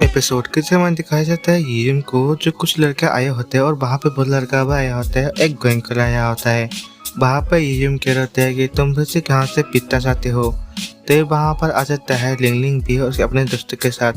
Episode के समय दिखाया जाता है यिम को, जो कुछ लड़के आए होते हैं और वहाँ पे बहुत लड़का भी आया होता है, एक गोइंकर आया होता है। वहाँ पे यिम कह रहते हैं कि तुम फिर से कहाँ से पीटना चाहते हो। तो वहाँ पर आ जाता है लिंगलिंग भी और अपने दोस्त के साथ।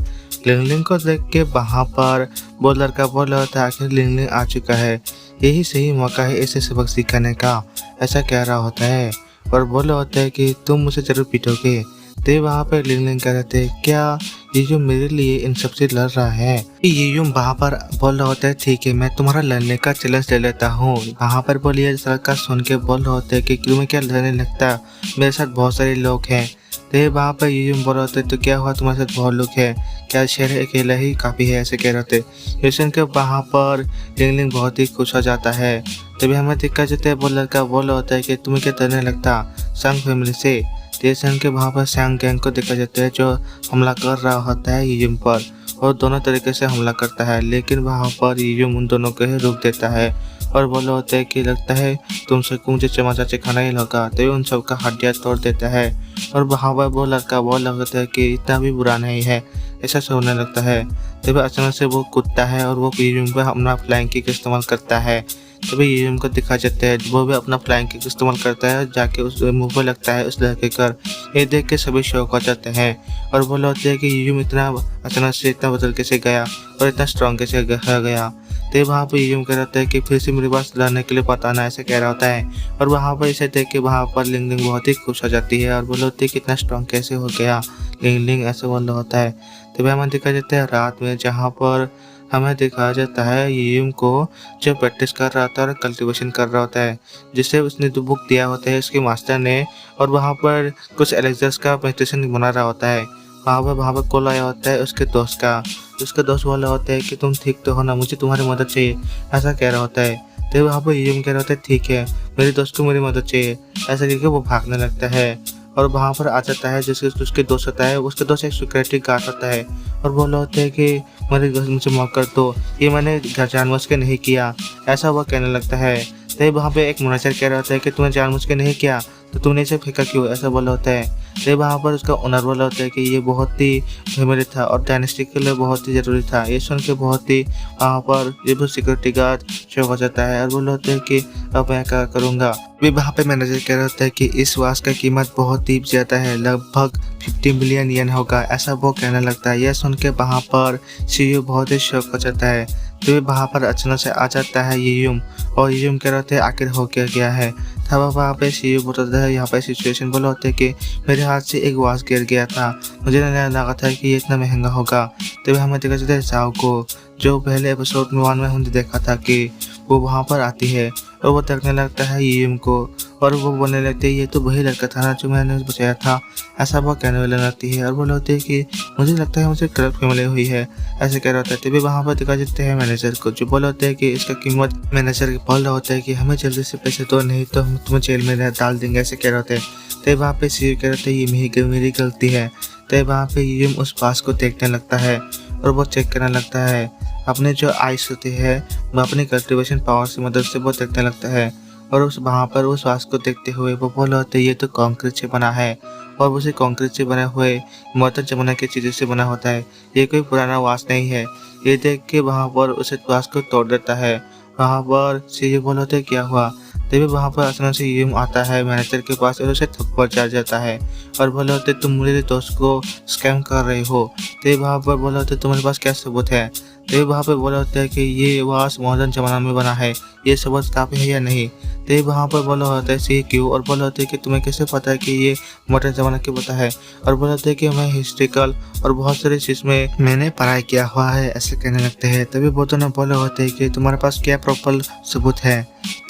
लिंगलिंग को देख के वहाँ पर वो लड़का बोल रहा होता है आखिर लिंगलिंग आ चुका है, यही सही मौका है इसे सबक सिखाने का, ऐसा कह रहा होता है। और बोल रहा होता है कि तुम मुझे जरूर पीटोगे। तो वहाँ पर लिंगलिंग कह रहे थे क्या ये जो मेरे लिए इन सबसे लड़ रहा है। ये यूं वहाँ पर बोल रहा होता है ठीक है मैं तुम्हारा लड़ने का चैलेंज ले लेता हूँ। वहाँ पर बोलिए लड़का सुन के बोल रहा होता है कि तुम्हें क्या लड़ने लगता, मेरे साथ बहुत सारे लोग हैं। तो वहाँ पर ये यूं बोल रहा होता है तो क्या हुआ तुम्हारे साथ बहुत लोग हैं, क्या शहर अकेला ही काफ़ी है, ऐसे कह रहे थे। ये सुन के वहाँ पर लिंगलिंग बहुत ही खुश हो जाता है। तभी हमें दिक्कत जाता है वो लड़का बोल रहा होता है कि तुम्हें क्या डरने लगता संग फैमिली से। तेसन के वहाँ पर सैंग गैंग को देखा जाता है जो हमला कर रहा होता है यिम पर, और दोनों तरीके से हमला करता है। लेकिन वहाँ पर यिम उन दोनों को ही रोक देता है और बोला होता है कि लगता है तुम सबको मुझे चमचा सिखाना ही होगा। तभी उन सबका हड्डियाँ तोड़ देता है और वहाँ पर वो लड़का बोल लगता है कि इतना भी बुरा नहीं है, ऐसा सोचने लगता है। तभी अचानक से वो कूदता है और वो यिम पर अपना फ्लाइंग किक इस्तेमाल करता है। तभी यिम को दिखा जाता है वो भी अपना फ्लाइंग किक इस्तेमाल करता है, जाके उस मुंह पर लगता है उस लड़के कर। ये देख के सभी शौक हो जाते हैं और बोल होते हैं कि यिम इतना अचानक से इतना बदल कैसे गया और इतना स्ट्रॉन्ग कैसे गया। तो वहाँ पर यिम कह रहता है कि फिर से मेरे पास लड़ने के लिए पता ना, ऐसे कह रहा होता है। और वहाँ पर इसे देख के वहाँ पर लिंगलिंग बहुत ही खुश हो जाती है और बोल होती है कि इतना स्ट्रॉन्ग कैसे हो गया लिंगलिंग, ऐसे बोल रहा होता है। तभी हमें दिखा जाता है रात में, जहाँ पर हमें दिखाया जाता है यिम को जो प्रैक्टिस कर रहा था और कल्टीवेशन कर रहा होता है, जिसे उसने जो बुक दिया होता है उसके मास्टर ने। और वहाँ पर कुछ एलेक्सर्स का प्रेजेंटेशन बना रहा होता है। वहाँ पर कॉल आया होता है उसके दोस्त का। उसका दोस्त बोला होता है कि तुम ठीक तो हो ना, मुझे तुम्हारी मदद चाहिए, ऐसा कह रहा होता है। तो वहाँ पर यिम कह रहा होता है ठीक है मेरे दोस्त को मेरी मदद चाहिए, ऐसा कहकर वो भागने लगता है। और वहाँ पर आ जाता है जिसके उसके दोस्त होता है, उसके दोस्त एक सिक्योरिटी गार्ड होता है और बोला होता है कि मेरे घर मुझे माफ़ कर दो, ये मैंने घर जानबूझ के नहीं किया, ऐसा वो कहने लगता है। तो वहाँ पे एक मैनेजर कह रहा होता है कि तुमने जानबूझ के नहीं किया तो तुमने इसे फेंका क्यों, ऐसा बोला होता है। तो वहाँ पर उसका ओनर बोला होता है कि ये बहुत ही फेमली था और डायनेस्टी के लिए बहुत ही ज़रूरी था। ये सुन के बहुत ही वहाँ पर ये सिक्योरिटी गार्ड शो हो जाता है और बोला होता है कि अब मैं क्या करूँगा। भी वहाँ पे मैनेजर कह रहा होता है कि इस वाच का कीमत बहुत ही ज़्यादा है, लगभग 50 मिलियन येन होगा, ऐसा वो कहने लगता है। यह सुन के वहाँ पर सीईओ बहुत ही शौक हो जाता है। तो वहाँ पर अचानक से आ जाता है यिम और यिम कह रहे होते हैं आखिर हो क्या गया है। तब वहाँ पे सीईओ बताता है यहाँ पे सिचुएशन बोला होता है कि मेरे हाथ से एक वाच गिर गया था, मुझे नहीं लगा था कि ये इतना महंगा होगा। तभी हमें देखा जाता है जाओ को, जो पहले एपिसोड में 1 में हमने देखा था कि वो वहाँ पर आती है और वो देखने लगता है यिम को और वो बोलने लगती है ये तो वही लड़का था ना जो मैंने बचाया था, ऐसा वो कहने वाले लगती है। और बोले होते हैं कि मुझे लगता है मुझे करप्ट फैमिली हुई है, ऐसे कह रहा होता है। तभी वहाँ पर दिखा जाते हैं मैनेजर को, जो बोले होते हैं कि इसका कीमत। मैनेजर बोल रहा होता है कि हमें जल्दी से पैसे दो नहीं तो हम तुम्हें जेल में डाल देंगे, ऐसे कह रहे होते हैं। तभी वहाँ पे सीईओ कह रहे थे ये मेरी गलती है। तभी वहाँ पे यिम उस पास को देखने लगता है और वो चेक करने लगता है अपने जो आइस होती है वो अपनी कल्टीवेशन पावर की मदद से वो देखने लगता है। और उस वहाँ पर उस वास को देखते हुए वो बोल होते ये तो कंक्रीट से बना है और उसे कंक्रीट से बने हुए मॉडर्न जमाने की चीज़ों से बना होता है, ये कोई पुराना वास नहीं है। ये देख के वहाँ पर उस वास को तोड़ देता है। वहाँ पर सीईओ बोल होते क्या हुआ। तभी वहाँ पर अचानक से यिम आता है मैनेजर के पास और उसे थप्पड़ चढ़ जाता है और बोले होते तुम मेरे दोस्त को स्कैम कर रहे हो। तभी वहाँ पर बोले होते तुम्हारे पास क्या सबूत है। तभी वहाँ पर बोला होता है कि ये वास मॉडर्न जमाना में बना है, ये सबूत काफ़ी है या नहीं। तभी वहाँ पर बोला होता है सी क्यों, और बोला होता है कि तुम्हें कैसे पता है कि ये मॉडर्न जमाना की पता है। और बोला होता है कि मैं हिस्ट्रिकल और बहुत सारी चीज़ में मैंने पढ़ाई किया हुआ है, ऐसे कहने लगते हैं। तभी वो दोनों बोले होते हैं कि तुम्हारे पास क्या प्रॉपर सबूत है।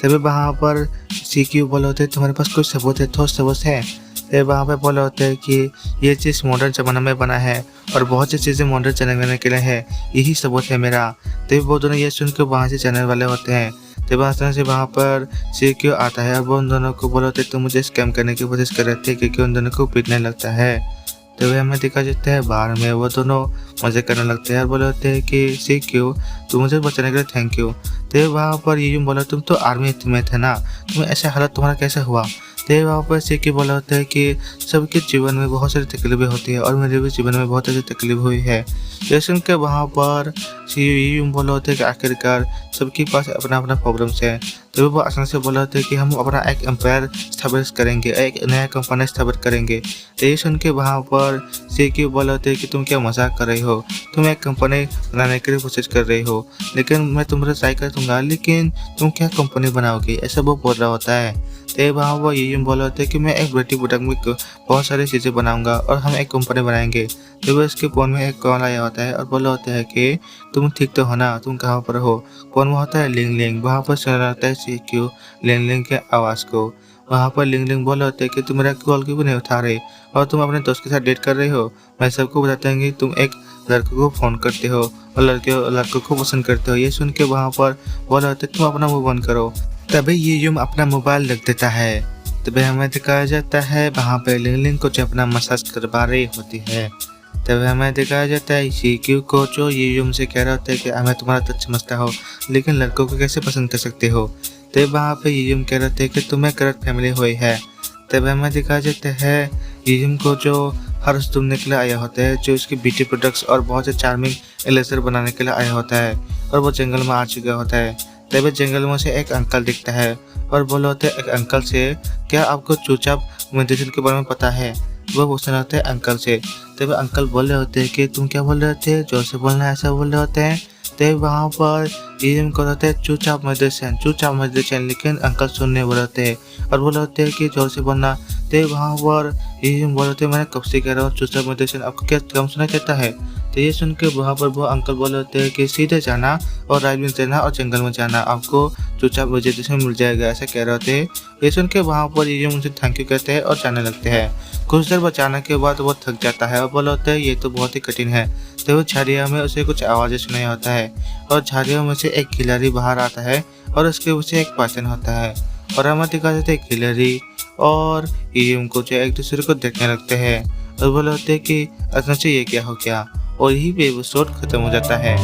तभी वहाँ पर सी क्यू बोले होते हैं तुम्हारे पास कोई सबूत है, ठोस सबूत है। तभी वहाँ पे बोले होते हैं कि ये चीज़ मॉडर्न जमाना में बना है और बहुत सी चीज़ें मॉडर्न जमाने के लिए है, यही सबूत है मेरा। तभी वो दोनों ये सुन के वहाँ से चलने वाले होते हैं। तब अचानक से वहाँ पर सी क्यू आता है और वो उन दोनों को बोले होते तुम मुझे स्कैम करने की कोशिश कर रहे थे, क्योंकि उन दोनों को पीटने लगता है। तभी हमें दिखा जाता है बाहर में वो दोनों मजे करने लगते हैं और बोले होते हैं कि सी क्यू तुम मुझे बचाने के लिए थैंक यू। तो वहाँ पर ये बोला तुम तो आर्मी में थे ना, तुम्हें ऐसा हालत तुम्हारा कैसे हुआ। तो वहाँ पर सीखी बोला होता है कि सबके जीवन में बहुत सारी तकलीफें होती है और मेरे भी जीवन में बहुत सारी तकलीफ हुई है। ये सुन के वहाँ पर ये बोला होता है कि आखिरकार सबके पास अपना अपना प्रॉब्लम्स है। तो वो आसान से बोला होता है कि हम अपना एक एम्पायर स्थापित करेंगे, एक नया कंपनी स्थापित करेंगे। तो ये सुन के वहाँ पर सीखी बोला होता है कि तुम क्या मजाक कर रही हो, तुम एक कंपनी बनाने के लिए कोशिश कर रही हो, लेकिन मैं तुम्हारा ट्राई कर दूंगा, लेकिन तुम क्या कंपनी बनाओगी, ऐसा वो बोल रहा होता है। तो वहाँ वो ये बोला होता है कि मैं एक ब्यूटी प्रोडक्ट में बहुत सारी चीज़ें बनाऊंगा और हम एक कंपनी बनाएंगे। तो वो उसके फ़ोन में एक कॉल आया होता है और बोला होता है कि तुम ठीक तो हो ना, तुम कहाँ पर हो। फ़ोन में होता है लिंग लिंग, वहाँ पर सुना होता है सीक्यू लिंग लिंग के आवाज़ को। वहाँ पर लिंग लिंग बोला होता है कि तुम मेरा कॉल क्यों नहीं उठा रहे और तुम अपने दोस्त के साथ डेट कर रहे हो। मैं सबको बताता हूँ कि तुम एक लड़कों को फ़ोन करते हो और लड़कों को पसंद करते हो। ये सुन के वहाँ पर बोला होता है तुम अपना मुँह बंद करो। तभी ये यूम अपना मोबाइल रख देता है। तभी हमें दिखाया जाता है वहाँ पे लिंग लिंग को जो अपना मसाज करवा रही होती है। तभी हमें दिखाया जाता है सीक्यू को जो ये यूम से कह रहा होता है कि हमें तुम्हारा तो समझता हो, लेकिन लड़कों को कैसे पसंद कर सकते हो। तभी वहाँ पे ये यूम कह रहे थे कि तुम्हें गलत फैमिली हुई है। तभी हमें दिखाया जाता है ये यूम को जो हर रोज ढूंढने के लिए आया होता है, जो इसकी ब्यूटी प्रोडक्ट्स और बहुत से चार्मिंग इलेक्सर बनाने के लिए आया होता है और वो जंगल में आ चुका होता है। तभी जंगल में से एक अंकल दिखता है और बोला होता है एक अंकल से, क्या आपको चुपचाप मेडिसिन के बारे में पता है। वो पूछना होता है अंकल से। तभी अंकल बोल रहे होते हैं कि तुम क्या बोल रहे होते हैं, जोर से बोलना, ऐसा बोल रहे होते हैं। तभी वहाँ पर ये को होते हैं चुपचाप मेडिसिन, लेकिन अंकल सुनने बोले होते हैं और बोले होते हैं कि जोर से बोलना। तो वहाँ पर ये बोल रहे थे मैंने कब से कह रहा हूँ चुपचाप मेडिसिन, आपको क्या कम सुना चाहता है। तो ये सुन के वहाँ पर वो अंकल बोले होते हैं कि सीधे जाना और राइट में देना और जंगल में जाना, आपको चुपचाप मेडिसिन मिल जाएगा, ऐसा कह रहे होते हैं। ये सुन के वहाँ पर ये उनसे थैंक यू कहते हैं और जाने लगते हैं। कुछ देर बचाने के बाद वो थक जाता है और बोला होता है ये तो बहुत ही कठिन है। तो वो झाड़ियों में उसे कुछ आवाज़ें सुनाई होता है और झाड़ियों में से एक खिलाड़ी बाहर आता है और उसके पीछे एक पाचन होता है और हमें दिखा देते हैं खिलाड़ी और ये को जो एक दूसरे को देखने लगते हैं और बोले होते हैं कि अचानक से ये क्या हो गया, और यही पे एपिसोड खत्म हो जाता है।